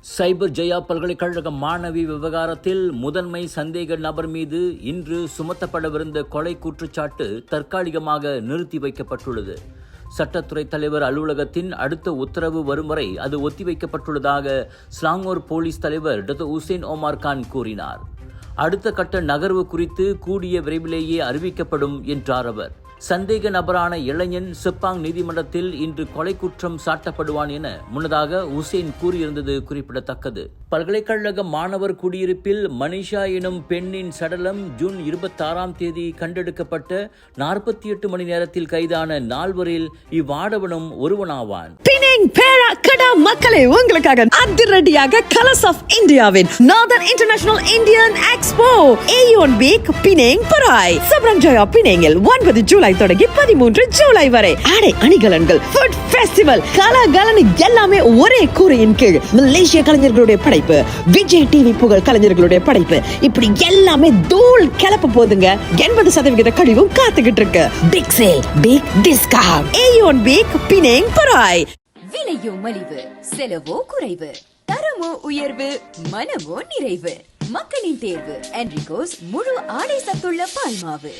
சைபர் ஜெயா பல்கலைக்கழக மாணவி விவகாரத்தில் முதன்மை சந்தேக நபர் மீது இன்று சுமத்தப்படவிருந்த கொலை குற்றச்சாட்டு தற்காலிகமாக நிறுத்தி வைக்கப்பட்டுள்ளது. சட்டத்துறை தலைவர் அலுவலகத்தின் அடுத்த உத்தரவு வரும் வரை அது ஒத்திவைக்கப்பட்டுள்ளதாக ஸ்லாங்கூர் போலீஸ் தலைவர் டாக்டர் உசேன் ஒமார் கான் கூறினார். அடுத்த கட்ட நகர்வு குறித்து கூடிய விரைவிலேயே அறிவிக்கப்படும் என்றார் அவர். சந்தேக நபரான இளைஞன் செப்பாங் நீதிமன்றத்தில் இன்று கொலை குற்றம் சாட்டப்படுவான் என முன்னதாக உசேன் கூறியிருந்தது குறிப்பிடத்தக்கது. பல்கலைக்கழக மாணவர் குடியிருப்பில் மனிஷா எனும் பெண்ணின் சடலம் ஜூன் 26ஆம் தேதி கண்டெடுக்கப்பட்ட 48 மணி நேரத்தில் கைதான நால்வரில் இவ்வாடவனும் ஒருவனாவான். மக்களே, உங்களுக்காக அதிரடியாக கலர்ஸ் ஆஃப் இந்தியாவின் northern international Indian expo AEON week Penang Perai Seberang Jaya பினேங்கில் 9 ஜூலை தொடங்கி 13 ஜூலை வரை ஆடை அணிகலன்கள், ஃபுட் ஃபெஸ்டிவல், கலகலனு எல்லாமே ஒரே கூரையின் கீழ். மலேசிய கலைஞர்களுடைய படைப்பு, விஜய் டிவி புகழ் கலைஞர்களுடைய படைப்பு, இப்படி எல்லாமே தூள் கிளப்ப போதுங்க. 80% கழிவும் காத்துக்கிட்டு இருக்கு. Big sale, big discount. AEON week Penang Perai. விலையோ மலிவு, செலவோ குறைவு, தரமோ உயர்வு, மனமோ நிறைவு. மக்களின் தேர்வு என்ரிகோஸ் முழு ஆடை சத்துள்ள பால்மாவு.